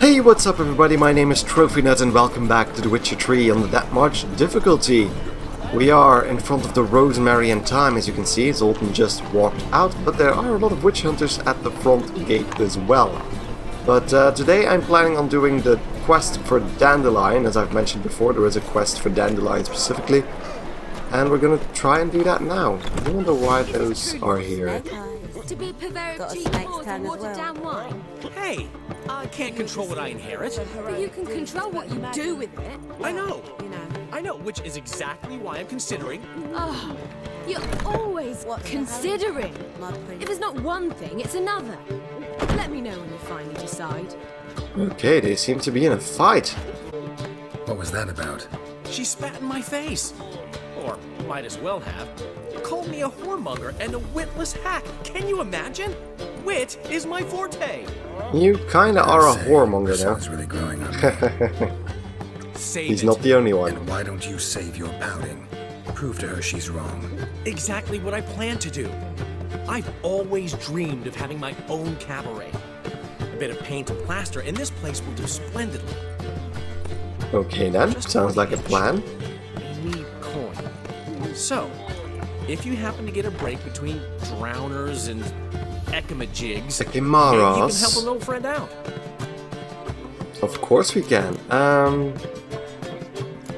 Hey, what's up everybody, my name is TrophyNut and welcome back to The Witcher 3 on the That Much difficulty. We are in front of the Rosemary and Thyme, as you can see. Zoltan just walked out, but there are a lot of witch hunters at the front gate as well. But today I'm planning on doing the quest for Dandelion. As I've mentioned before, there is a quest for Dandelion specifically. And we're gonna try and do that now. I wonder why those are here. To be purveyor of cheap whores and watered down wine. Hey, I can't control what I inherit. But you can control what you do with it. I know, which is exactly why I'm considering. Oh, you're always considering. If it's not one thing, it's another. Let me know when you finally decide. Okay, they seem to be in a fight. What was that about? She spat in my face. Or might as well have. Called me a whoremonger and a witless hack. Can you imagine? Wit is my forte. You kinda are a whoremonger now. Is really growing on me. He's not the only one. And why don't you save your pouting? Prove to her she's wrong. Exactly what I plan to do. I've always dreamed of having my own cabaret. A bit of paint and plaster, and this place will do splendidly. Okay then, Just sounds like a plan. We need coin. So, if you happen to get a break between drowners and ekamajigs, maybe you can help an old friend out. Of course we can.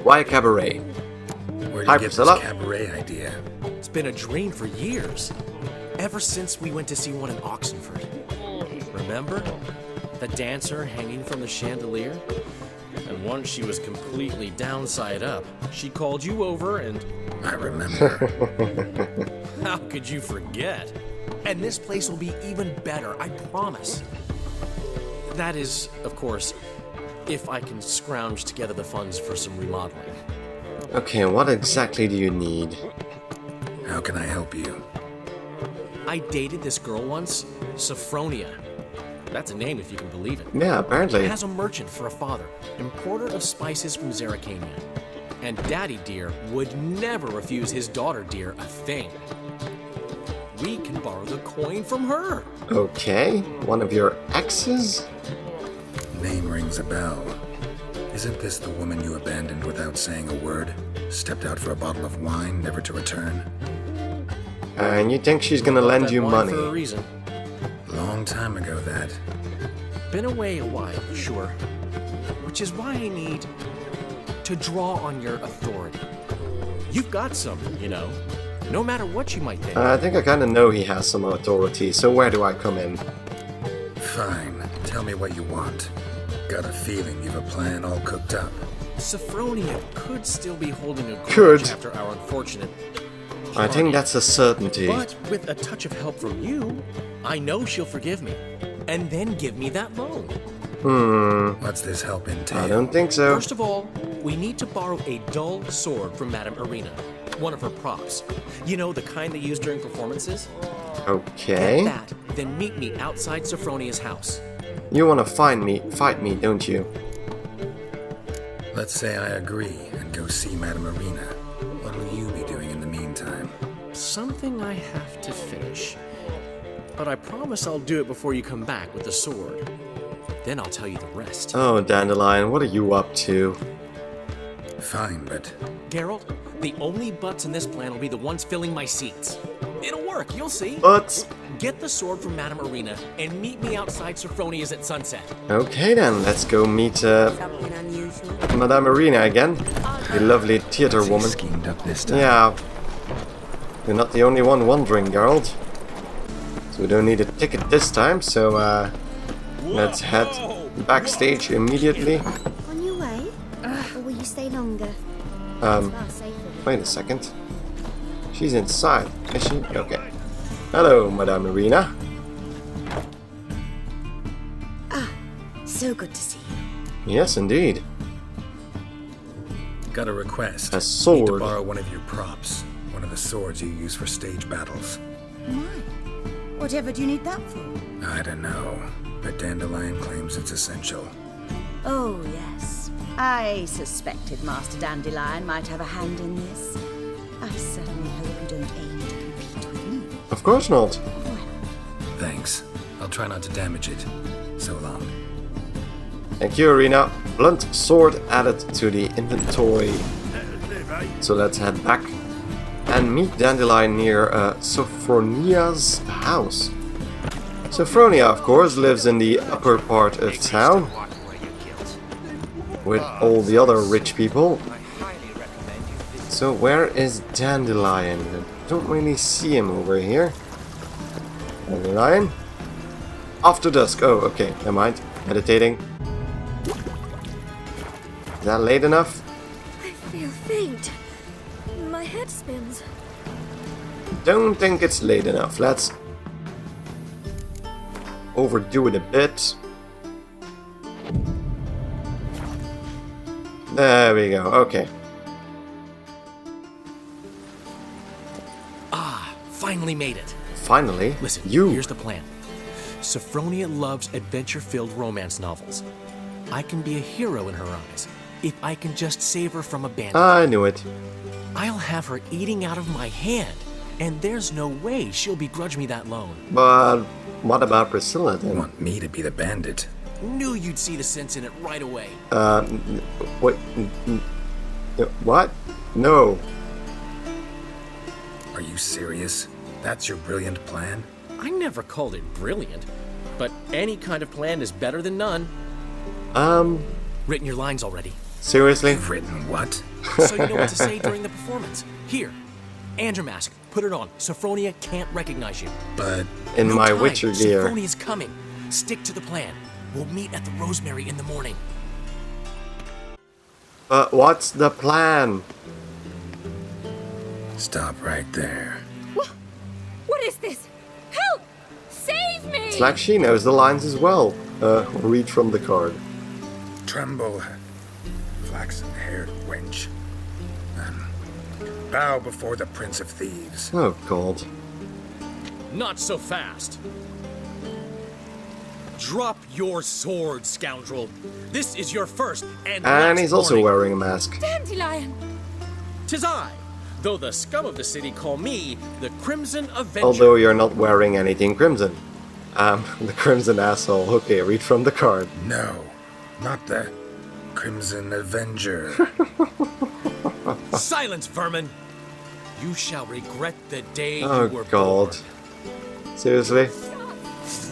Why a cabaret? Where Hi, did you get Priscilla. this cabaret idea? It's been a dream for years. Ever since we went to see one in Oxenford. Remember? The dancer hanging from the chandelier? And once she was completely downside up, she called you over and... I remember. How could you forget? And this place will be even better, I promise. That is, of course, if I can scrounge together the funds for some remodeling. Okay, what exactly do you need? How can I help you? I dated this girl once, Sophronia. That's a name if you can believe it. Yeah, apparently. Has a merchant for a father, importer of spices from Zerrikania. And Daddy Dear would never refuse his daughter Dear a thing. We can borrow the coin from her. Okay, one of your exes? Name rings a bell. Isn't this the woman you abandoned without saying a word? Stepped out for a bottle of wine, never to return? And you think she's gonna lend you money? For a reason. Long time ago, that. Been away a while, sure. Which is why I need to draw on your authority. You've got some, you know. No matter what you might think. I think I kinda know he has some authority, so where do I come in? Fine. Tell me what you want. Got a feeling you've a plan all cooked up. Sophronia could still be holding a Could. grudge after our unfortunate... I think that's a certainty. But with a touch of help from you, I know she'll forgive me. And then give me that loan. What's this help entail? I don't think so. First of all, we need to borrow a dull sword from Madame Irina. One of her props. You know, the kind they use during performances? Okay. Get that, then meet me outside Sophronia's house. You wanna fight me, don't you? Let's say I agree and go see Madame Irina. What will you be doing in the meantime? Something I have to finish. But I promise I'll do it before you come back with the sword. Then I'll tell you the rest. Oh, Dandelion, what are you up to? Fine, but Geralt, the only butts in this plan will be the ones filling my seats. It'll work, you'll see. But... Get the sword from Madame Irina and meet me outside Sophronia's at sunset. Okay then, let's go meet Something unusual. Madame Irina again. The lovely theater what's he woman. schemed up this time? Yeah. You're not the only one wondering, Geralt. So we don't need a ticket this time, so let's head backstage immediately. On your way? Or will you stay longer? Wait a second. She's inside, is she? Okay. Hello, Madame Irina. So good to see you. Yes, indeed. Got a request. A Need to sword. borrow one of your props. One of the swords you use for stage battles. My. Whatever do you need that for? I don't know, but Dandelion claims it's essential. Oh, yes. I suspected Master Dandelion might have a hand in this. I certainly hope you don't aim to compete with me. Of course not. Thanks. I'll try not to damage it. So long. Thank you, Arena. Blunt sword added to the inventory. So let's head back and meet Dandelion near Sophronia's house. Sophronia, of course, lives in the upper part of town with all the other rich people. So where is Dandelion? I don't really see him over here. Dandelion? After dusk. Oh, okay, never mind. Meditating. Is that late enough? I feel faint. My head spins. Don't think it's late enough. Let's overdo it a bit. There we go. Okay. Ah, finally made it. Finally. Listen, you. here's the plan. Sophronia loves adventure-filled romance novels. I can be a hero in her eyes if I can just save her from abandonment. I knew it. I'll have her eating out of my hand, and there's no way she'll begrudge me that loan. But what about Priscilla You then? want me to be the bandit? Knew you'd see the sense in it right away. What? What? No. Are you serious? That's your brilliant plan? I never called it brilliant, but any kind of plan is better than none. Written your lines already, Seriously? You've written what? so you know what to say during the performance. Here, and your mask. Put it on. Sophronia can't recognize you. But In No my time. Witcher gear. Sophronia's coming. Stick to the plan. We'll meet at the Rosemary in the morning. But what's the plan? stop right there. What is this? Help! Save me! It's like she knows the lines as well. Read from the card. Tremble, flaxen-haired wench, and bow before the Prince of Thieves. Oh god. Not so fast. Drop your sword, scoundrel. This is your first and And last he's also warning. wearing a mask. Dandelion! 'Tis I, though the scum of the city call me the Crimson Avenger. Although you're not wearing anything crimson. The crimson asshole. Okay, read from the card. No, not the Crimson Avenger. Silence, vermin! You shall regret the day Oh you were god. born. Seriously?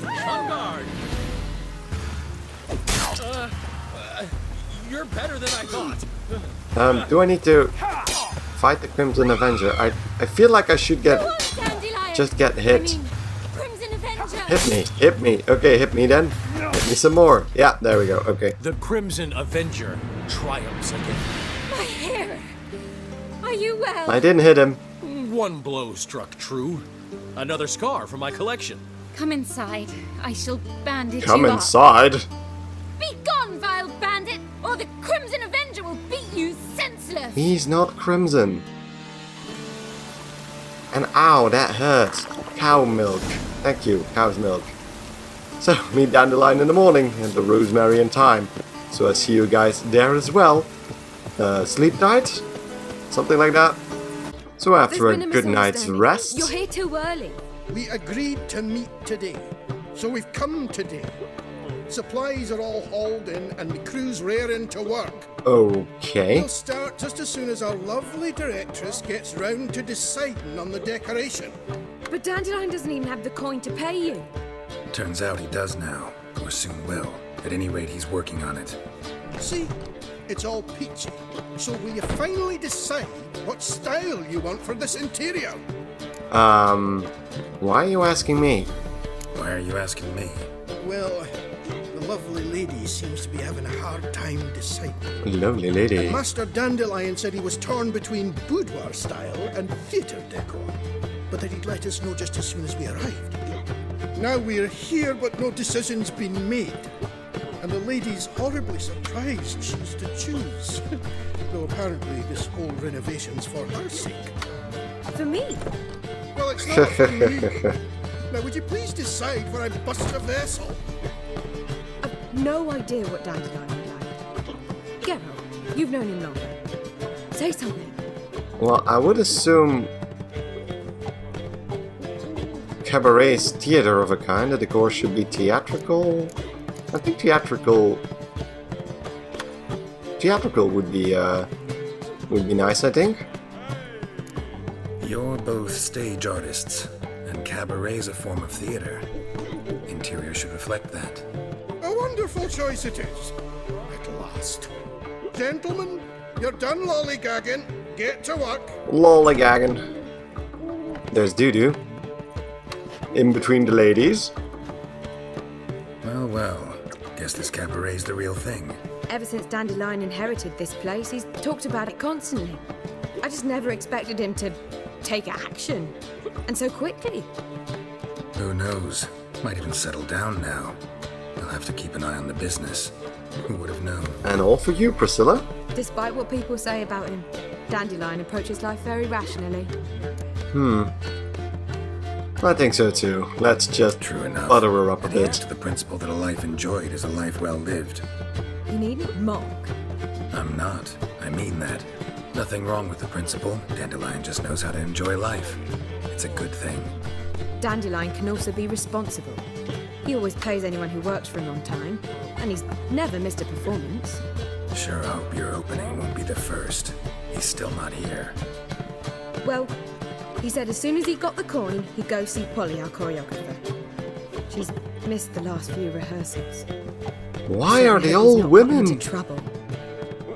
On guard! You're better than I thought. Do I need to fight the Crimson Avenger? I feel like I should Go on, Dandelion! just get hit. I mean, Crimson Avenger! Hit me, hit me. Okay, hit me then. Hit me some more. Yeah, there we go. Okay. The Crimson Avenger triumphs again. My hair! Are you well? I didn't hit him. One blow struck true. Another scar from my collection. Come inside. I shall bandage Come you inside. up. Be gone, vile bandit, or the Crimson Avenger will beat you senseless! He's not crimson. And ow, that hurts. Cow milk. Thank you, cow's milk. So, meet Dandelion in the morning and the Rosemary in time. So I see you guys there as well. Sleep tight? Something like that. So after a There's been good night's misunderstanding. rest, You're here too early. We agreed to meet today, so we've come today. Supplies are all hauled in and the crew's raring to work. okay. We'll start just as soon as our lovely directress gets round to deciding on the decoration. But Dandelion doesn't even have the coin to pay you. Turns out he does now, or soon will. At any rate, he's working on it. See, it's all peachy. So will you finally decide what style you want for this interior? Why are you asking me? Why are you asking me? Well, the lovely lady seems to be having a hard time deciding. Lovely lady. Master Dandelion said he was torn between boudoir style and theatre decor, but that he'd let us know just as soon as we arrived. Now we're here, but no decision's been made. And the lady's horribly surprised she's to choose. Though apparently this whole renovation's for her sake. For me. Well, it's not for me. Now, would you please decide where I bust a vessel? I've no idea what Dandelion would like. Get on. You've known him longer. Say something. Well, I would assume cabaret's theater of a kind. The decor should be theatrical. I think theatrical theatrical would be nice, I think. You're both stage artists, and cabaret's a form of theater. Interior should reflect that. A wonderful choice it is. At last. Gentlemen, you're done lollygagging. Get to work. Lollygagging. There's doo-doo. In between the ladies. Well, well. Guess this cabaret's the real thing. Ever since Dandelion inherited this place, he's talked about it constantly. I just never expected him to take action. And so quickly. Who knows? Might even settle down now. I'll have to keep an eye on the business. Who would have known? And all for you, Priscilla. Despite what people say about him, Dandelion approaches life very rationally. I think so too. Let's just True enough. butter her up a And he adds bit. to the principle that a life enjoyed is a life well lived. You needn't mock. I'm not. I mean that. Nothing wrong with the principle. Dandelion just knows how to enjoy life. It's a good thing. Dandelion can also be responsible. He always pays anyone who works for him on time, and he's never missed a performance. Sure hope your opening won't be the first. He's still not here. Well, he said as soon as he got the coin, he'd go see Polly, our choreographer. She's missed the last few rehearsals. Why are they Certainly hope he's all not got women? into trouble.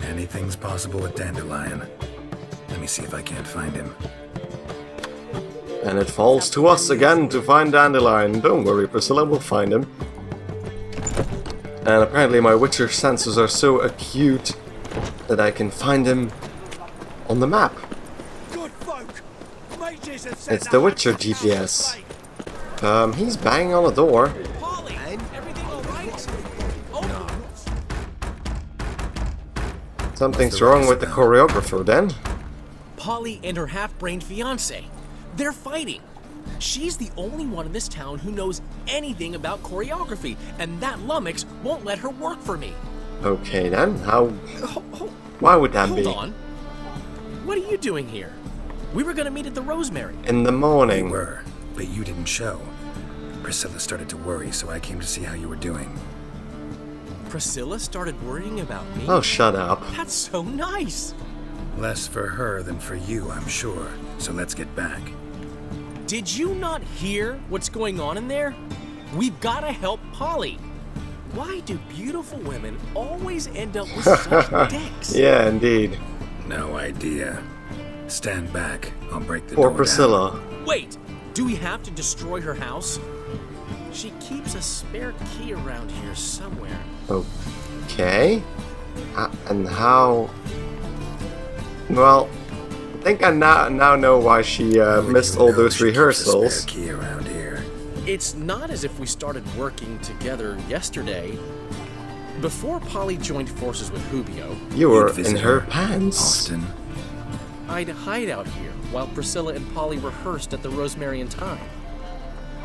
Anything's possible with Dandelion. Let me see if I can't find him. And it falls to us again to find Dandelion. Don't worry, Priscilla, we'll find him. And apparently my Witcher senses are so acute that I can find him on the map. Good folk. Mages have It's the Witcher GPS. He's banging on the door. Polly, everything all right? Oh, Something's wrong with the choreographer then. Polly and her half-brained fiancé. They're fighting. She's the only one in this town who knows anything about choreography, and that lummox won't let her work for me. Okay then, how... Why would that Hold be? on. What are you doing here? We were gonna meet at the Rosemary. In the We morning. were, but you didn't show. Priscilla started to worry, so I came to see how you were doing. Priscilla started worrying about me? Oh, shut up. That's so nice. Less for her than for you, I'm sure. So let's get back. Did you not hear what's going on in there? We've gotta help Polly. Why do beautiful women always end up with such dicks? Yeah, indeed. No idea. Stand back. I'll break the Or door Priscilla. Wait, do we have to destroy her house? She keeps a spare key around here somewhere. Okay. And how... Well, I think I now know why she down. missed You all know those she keeps a rehearsals. spare key around here. It's not as if we started working together yesterday. Before Polly joined forces with Hubio, You were You'd in visit her her pants. Austin. I'd hide out here while Priscilla and Polly rehearsed at the Rosemary and Thyme.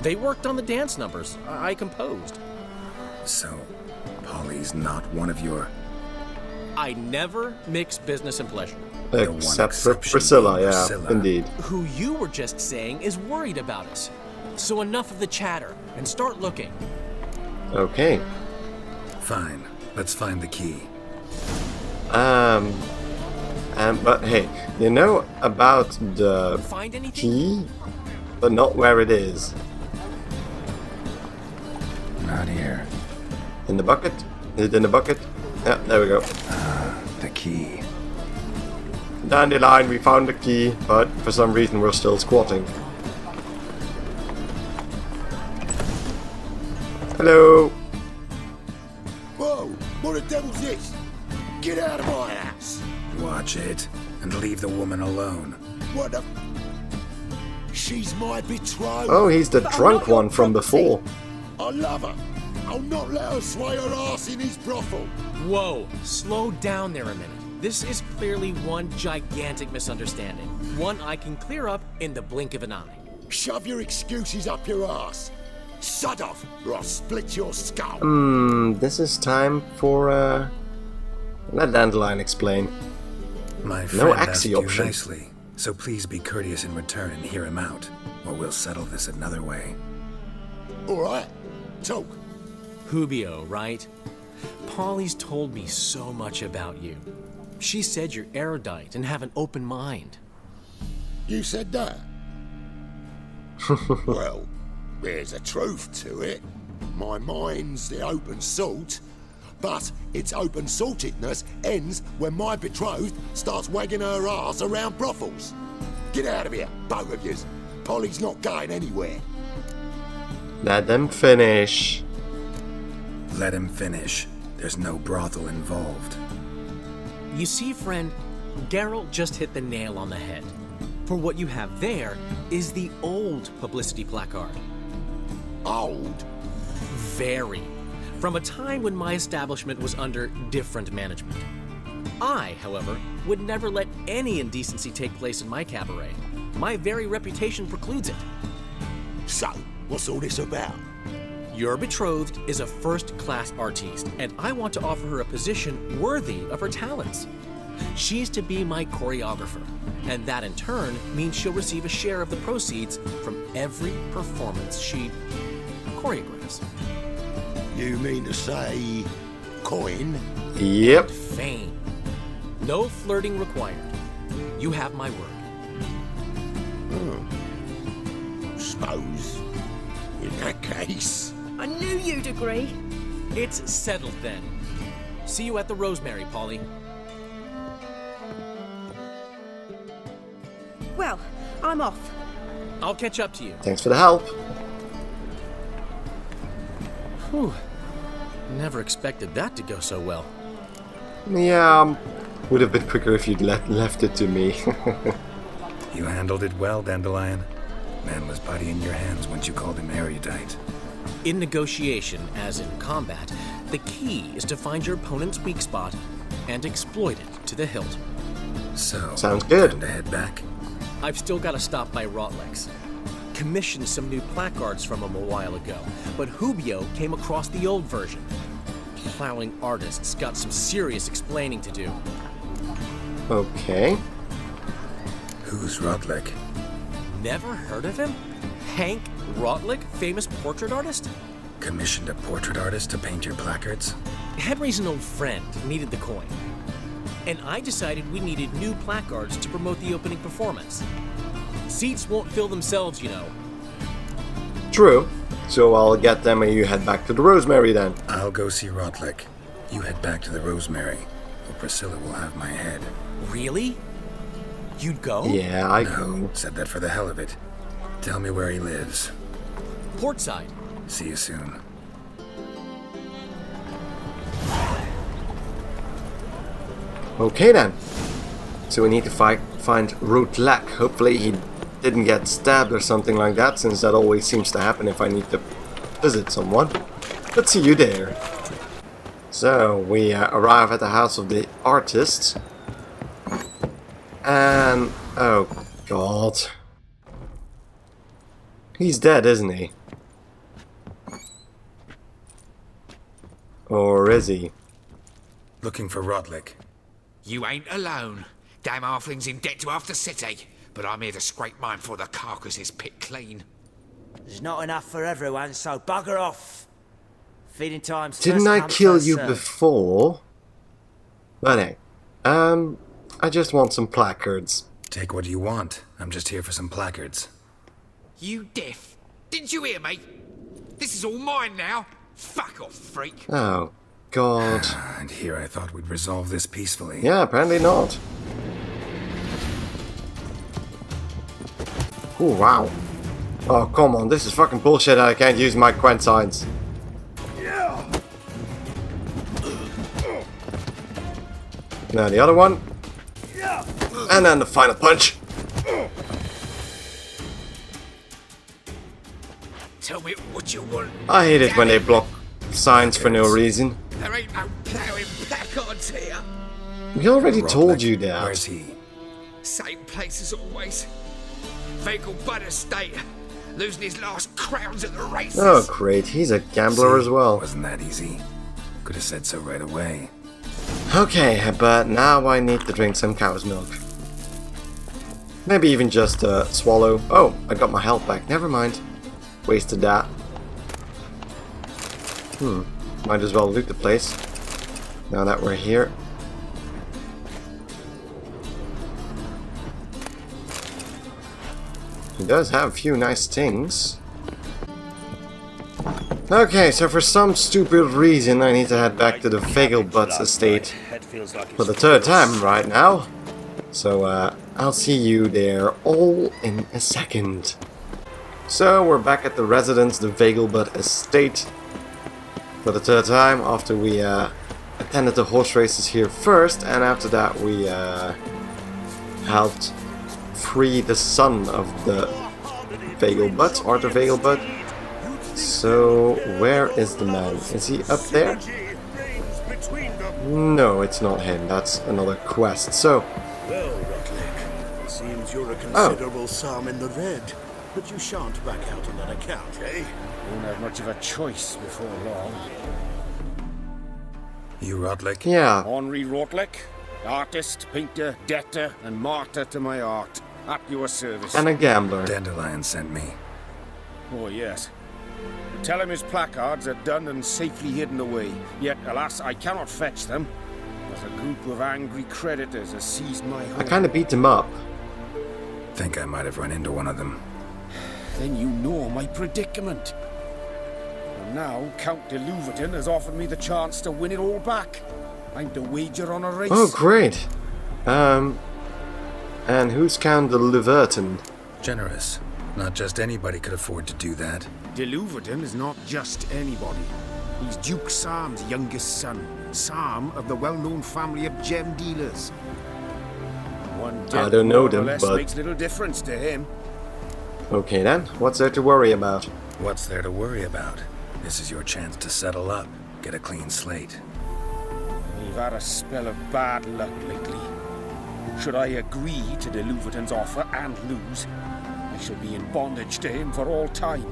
They worked on the dance numbers I composed. So, Polly's not one of your... I never mix business and pleasure. The one Except for exception Priscilla, being yeah, Priscilla. indeed. Who you were just saying is worried about us. So enough of the chatter and start looking. Okay. Fine. Let's find the key. But hey, you know about the Find anything? key, but not where it is. Not here. In the bucket? Is it in the bucket? Yeah, there we go. The key. Dandelion, we found the key, but for some reason we're still squatting. Hello. Whoa, what the devil's this? Get out of my house! Watch it, and leave the woman alone. What the... She's my betrothed. Oh, he's the But I'm drunk not your one from property. before. I love her. I'll not let her sway her ass in his brothel. Whoa, slow down there a minute. This is clearly one gigantic misunderstanding. One I can clear up in the blink of an eye. Shove your excuses up your ass. Sod off, or I'll split your skull. This is time for, let Dandelion explain. My friend asked axi you option. nicely, so please be courteous in return and hear him out, or we'll settle this another way. All right, talk. Hubio, right? Polly's told me so much about you. She said you're erudite and have an open mind. You said that? Well, there's a truth to it. My mind's the open salt, but its open saltedness ends when my betrothed starts wagging her ass around brothels. Get out of here, both of yous. Polly's not going anywhere. Let them finish. Let him finish. There's no brothel involved. You see, friend, Geralt just hit the nail on the head. For what you have there is the old publicity placard. Old? Very. From a time when my establishment was under different management. I, however, would never let any indecency take place in my cabaret. My very reputation precludes it. So, what's all this about? Your betrothed is a first-class artiste, and I want to offer her a position worthy of her talents. She's to be my choreographer, and that in turn means she'll receive a share of the proceeds from every performance she choreographs. You mean to say... coin? Yep. Fame. No flirting required. You have my word. Suppose. In that case... I knew you'd agree. It's settled then. See you at the Rosemary, Polly. Well, I'm off. I'll catch up to you. Thanks for the help. Whew. Never expected that to go so well. Yeah, would have been quicker if you'd left it to me. You handled it well, Dandelion. Man was body in your hands once you called him erudite. In negotiation, as in combat, the key is to find your opponent's weak spot and exploit it to the hilt. So, Sounds good. time to head back. I've still got to stop by Rotlex. Commissioned some new placards from him a while ago, but Hubio came across the old version. Plowing artists got some serious explaining to do. Okay. Who's Rodlick? Never heard of him? Hank Rotlick, famous portrait artist? Commissioned a portrait artist to paint your placards? Henry's an old friend, needed the coin. And I decided we needed new placards to promote the opening performance. Seats won't fill themselves, you know. True. So I'll get them and you head back to the Rosemary then. I'll go see Rotlick. You head back to the Rosemary, or Priscilla will have my head. Really? You'd go? Yeah, I No, go. said that for the hell of it. Tell me where he lives. Portside. See you soon. Okay then. So we need to find Rotlack. Hopefully he didn't get stabbed or something like that, since that always seems to happen if I need to visit someone. But see you there. So we arrive at the house of the artist. And oh god. He's dead, isn't he? Or is he? Looking for Rotlick. You ain't alone. Damn halfling's in debt to half the city. But I'm here to scrape mine before the carcass is picked clean. There's not enough for everyone, so bugger off. Feeding time's Didn't first I come, kill first you served. before? But hey, I just want some placards. Take what you want. I'm just here for some placards. You deaf? Didn't you hear me? This is all mine now. Fuck off, freak. Oh, God. And here I thought we'd resolve this peacefully. Yeah, apparently not. Oh, wow. Oh, come on, this is fucking bullshit and I can't use my Quen signs. Now the other one. And then the final punch. Tell me what you want. I hate it when they block signs for no reason. There ain't no ploughing placards here. We already told Rotlick, you that. Where's he? Same place as always. Vehicle Bud Estate. Losing his last crowns at the races. Oh, great. He's a gambler See, as well. Wasn't that easy? Could have said so right away. Okay, but now I need to drink some cow's milk. Maybe even just swallow. Oh, I got my health back. Never mind. Wasted that. Might as well loot the place. Now that we're here. He does have a few nice things. Okay, so for some stupid reason I need to head back to the Vegelbud's estate for the third time right now. So I'll see you there all in a second. So we're back at the residence, the Vegelbud estate, for the third time after we attended the horse races here first, and after that we helped free the son of the Vegelbud, Arthur Vegelbud. So where is the man? Is he up there? No, it's not him. That's another quest. So Well, Rutlick, seems you're a considerable sum in the red, but you shan't back out on that account, eh? Won't have much of a choice before long. You Rotlick? yeah, Henri Rotlick, artist, painter, debtor, and martyr to my art. At your service. and a gambler. Dandelion sent me. Oh, yes. Tell him his placards are done and safely hidden away. Yet, alas, I cannot fetch them, as a group of angry creditors has seized my home. I kind of beat him up. Think I might have run into one of them. Then you know my predicament. And now, Count de Louverton has offered me the chance to win it all back. I'm to wager on a race. Oh, great. And who's Count de Louverton? Generous. Not just anybody could afford to do that. De Louverton is not just anybody. He's Duke Sam's youngest son. Sam of the well-known family of gem dealers. One I don't know more or them, less but- makes little difference to him. Okay then, what's there to worry about? What's there to worry about? This is your chance to settle up, get a clean slate. We've had a spell of bad luck lately. Should I agree to de Louverton's offer and lose, I shall be in bondage to him for all time.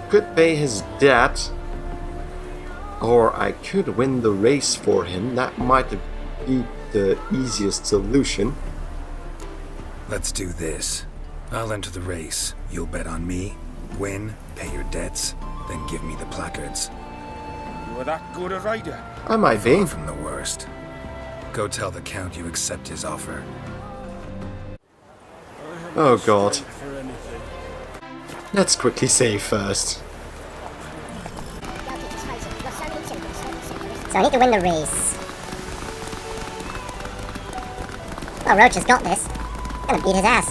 Could pay his debt, or I could win the race for him. That might be the easiest solution. Let's do this. I'll enter the race. You'll bet on me, win, pay your debts, then give me the placards. You are that good a rider? I might be. Far from the worst. Go tell the Count you accept his offer. Oh god. Let's quickly save first. So I need to win the race. Well, Roach has got this. Gonna beat his ass.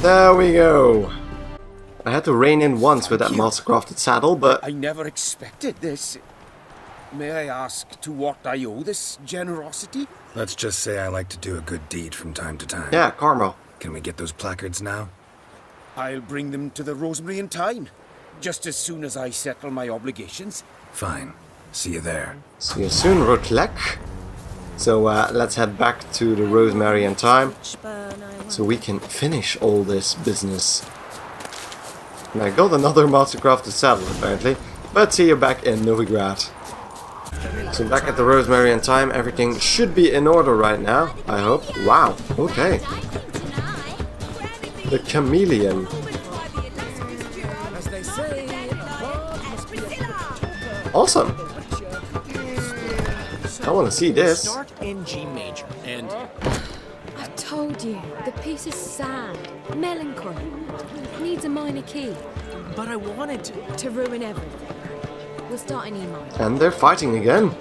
There we go. I had to rein in once with that mastercrafted saddle, but I never expected this. May I ask to what I owe this generosity? Let's just say I like to do a good deed from time to time. yeah, karma. Can we get those placards now? I'll bring them to the Rosemary in time, just as soon as I settle my obligations. Fine. See you there. See you soon, Rotlek. So let's head back to the Rosemary in time, so we can finish all this business. And I got another mastercrafted saddle apparently, but see you back in Novigrad. So back at the Rosemary in time, everything should be in order right now, I hope. Wow, okay. The chameleon. Awesome. I want to see this. Start in G major, and I told you, the piece is sad, melancholy. Needs a minor key but I wanted to ruin everything. We'll start in E minor. And they're fighting again.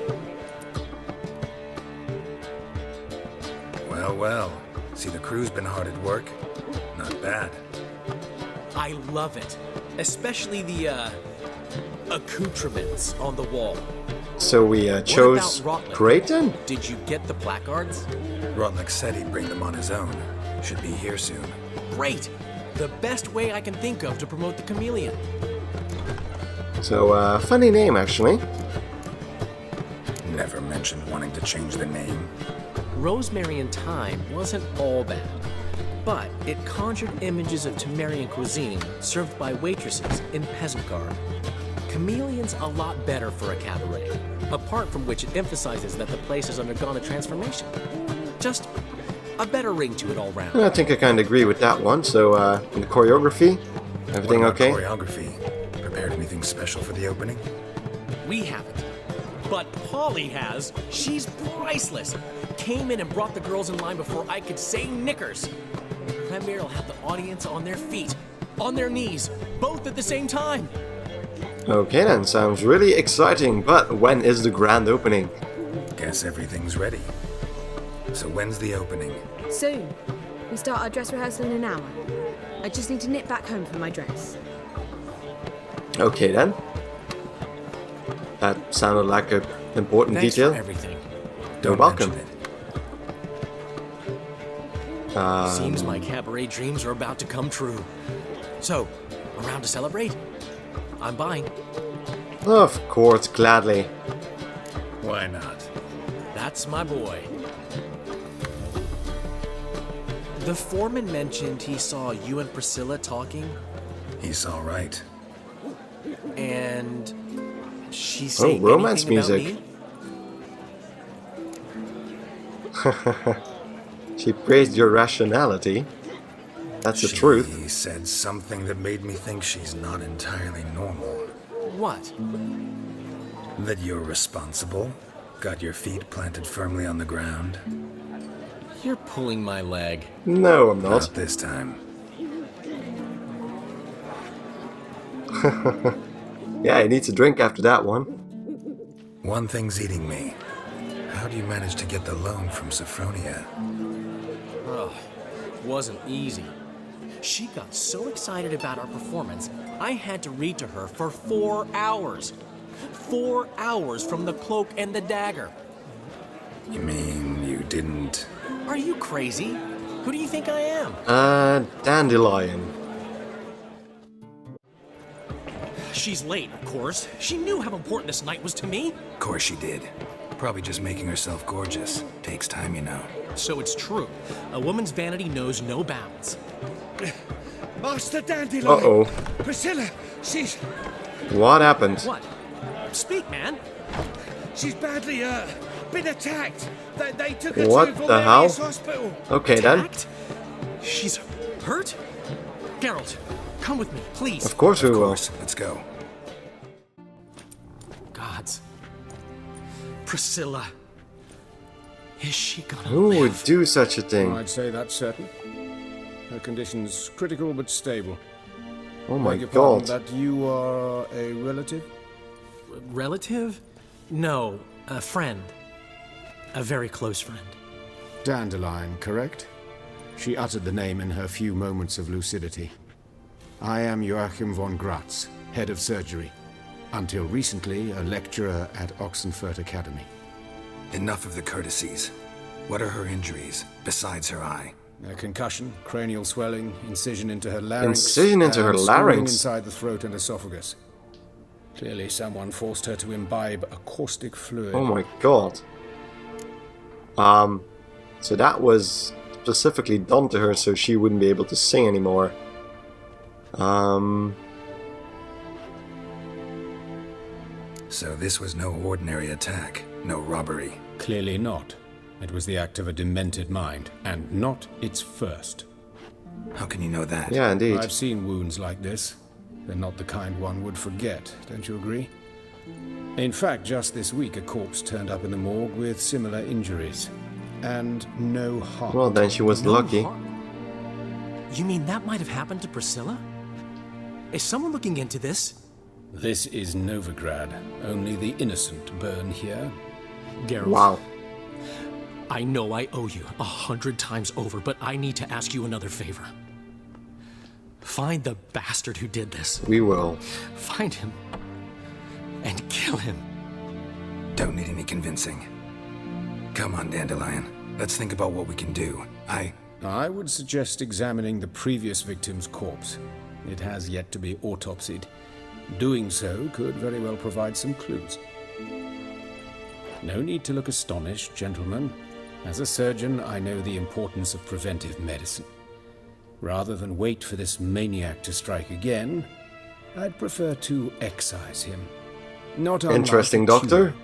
Well, well. See, the crew's been hard at work. Not bad. I love it, especially the accoutrements on the wall. So we chose What about Rotlick? Creighton? Did you get the placards? Rotlick said he'd bring them on his own. Should be here soon. Great! The best way I can think of to promote the chameleon. So, funny name actually. Never mentioned wanting to change the name. Rosemary in Time wasn't all bad. but it conjured images of Temerian cuisine served by waitresses in peasant garb. Chameleon's a lot better for a cabaret, apart from which it emphasizes that the place has undergone a transformation. Just a better ring to it all round. I think I kind of agree with that one. So, in the choreography, everything What about okay? choreography? Prepared anything special for the opening? We haven't. But Polly has. She's priceless. Came in and brought the girls in line before I could say knickers. Premiere will have the audience on their feet, on their knees, both at the same time. Okay then, sounds really exciting, but when is the grand opening? Guess everything's ready. So when's the opening? Soon. We start our dress rehearsal in an hour. I just need to nip back home for my dress. Okay then. That sounded like an important Thanks detail. for everything. You're welcome. mention Seems my cabaret dreams are about to come true. So, around to celebrate? I'm buying. Of course, gladly. Why not? That's my boy. The foreman mentioned he saw you and Priscilla talking, He's all right. and she Oh, saying romance anything about music. She praised your rationality. That's the truth. He said something that made me think she's not entirely normal. me? What? That you're responsible, got your feet planted firmly on the ground. You're pulling my leg. No, I'm not. Not this time. Yeah, he needs a drink after that one. One thing's eating me. How do you manage to get the loan from Sophronia? Ugh, wasn't easy. She got so excited about our performance, I had to read to her for 4 hours. 4 hours from the cloak and the dagger. You mean you didn't... Are you crazy? Who do you think I am? Dandelion. She's late, of course. She knew how important this night was to me. Of course she did. Probably just making herself gorgeous. Takes time, you know. So it's true. A woman's vanity knows no bounds. Master Dandelion! Uh-oh. Priscilla, she's What happened? What? Speak, man. badly, been attacked. They took her What to the hell? Valerius Hospital. Okay then. Attacked? She's hurt? Geralt, come with me, please. Of course we Of will. course, let's go. Gods. Priscilla. Is she gonna Who would live? do such a thing? I'd say that's certain. Her condition's critical but stable. Oh my Beg your pardon, god. that you are a relative? Relative? No, a friend. A very close friend. Dandelion, correct? She uttered the name in her few moments of lucidity. I am Joachim von Gratz, head of surgery. Until recently, a lecturer at Oxenfurt Academy. Enough of the courtesies. What are her injuries, besides her eye? A concussion, cranial swelling, incision into her larynx. Incision into her and schooling larynx? inside the throat and esophagus. Clearly someone forced her to imbibe a caustic fluid. Oh my god. So that was specifically done to her so she wouldn't be able to sing anymore. So this was no ordinary attack, no robbery. Clearly not. It was the act of a demented mind, and not its first. How can you know that? Yeah, indeed. I've seen wounds like this. They're not the kind one would forget, don't you agree? In fact, just this week a corpse turned up in the morgue with similar injuries. And no heart. Well, then she was No lucky. heart? You mean that might have happened to Priscilla? Is someone looking into this? This is Novigrad. Only the innocent burn here. Geralt, Wow. I know I owe you 100 times over, but I need to ask you another favor. Find the bastard who did this. We will. Find him and kill him. Don't need any convincing. Come on, Dandelion. Let's think about what we can do. I would suggest examining the previous victim's corpse. It has yet to be autopsied. Doing so could very well provide some clues. No need to look astonished, gentlemen. As a surgeon, I know the importance of preventive medicine. Rather than wait for this maniac to strike again, I'd prefer to excise him. Not unlike Interesting, a Doctor.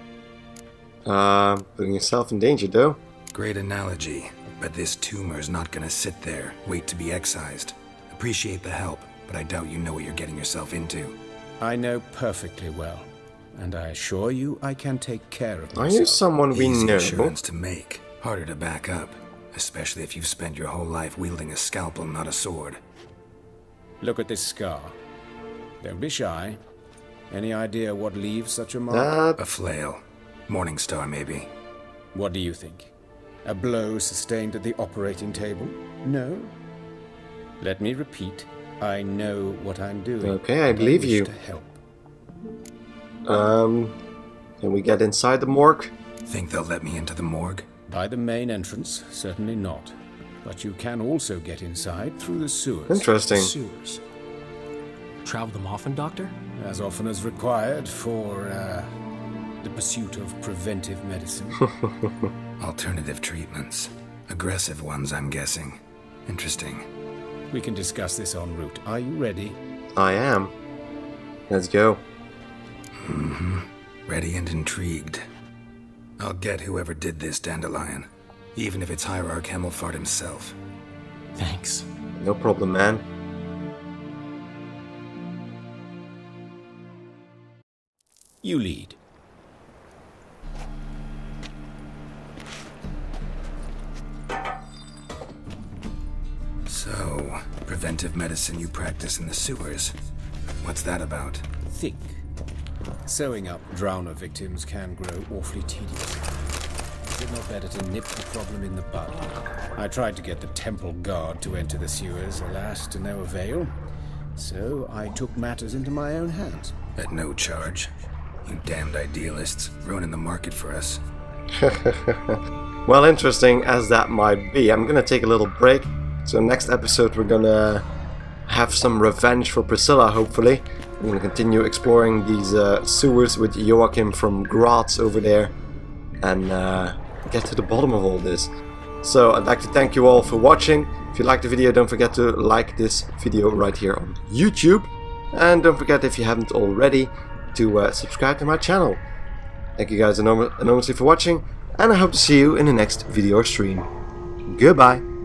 tumor. Putting yourself in danger, though. Great analogy, but this tumor's not gonna sit there, wait to be excised. Appreciate the help, but I doubt you know what you're getting yourself into. I know perfectly well, and I assure you I can take care of Are myself. you someone we Easy know? assurance to make, harder to back up, especially if you've spent your whole life wielding a scalpel, not a sword. Look at this scar. Don't be shy. Any idea what leaves such a mark? A flail. Morning Star, maybe. What do you think? A blow sustained at the operating table? No? Let me repeat. I know what I'm doing. Okay, I believe wish you. to help. Can we get inside the morgue? Think they'll let me into the morgue? By the main entrance, certainly not. But you can also get inside through the sewers. Interesting. Sewers. Travel them often, Doctor? As often as required for, the pursuit of preventive medicine. Alternative treatments. Aggressive ones, I'm guessing. Interesting. We can discuss this en route. Are you ready? I am. Let's go. Ready and intrigued. I'll get whoever did this, Dandelion. Even if it's Hierarch Hemmelfart himself. Thanks. No problem, man. You lead. So, preventive medicine you practice in the sewers. What's that about? Think. Sewing up drowner victims can grow awfully tedious. Is it not better to nip the problem in the bud? I tried to get the temple guard to enter the sewers, alas, to no avail. So I took matters into my own hands. At no charge. You damned idealists, ruining the market for us. Well, interesting as that might be, I'm gonna take a little break. So next episode we're gonna have some revenge for Priscilla, hopefully. We're gonna continue exploring these sewers with Joachim from Graz over there and get to the bottom of all this. So I'd like to thank you all for watching. If you liked the video, don't forget to like this video right here on YouTube. And don't forget, if you haven't already, to subscribe to my channel. Thank you guys enormously for watching, and I hope to see you in the next video or stream. Goodbye.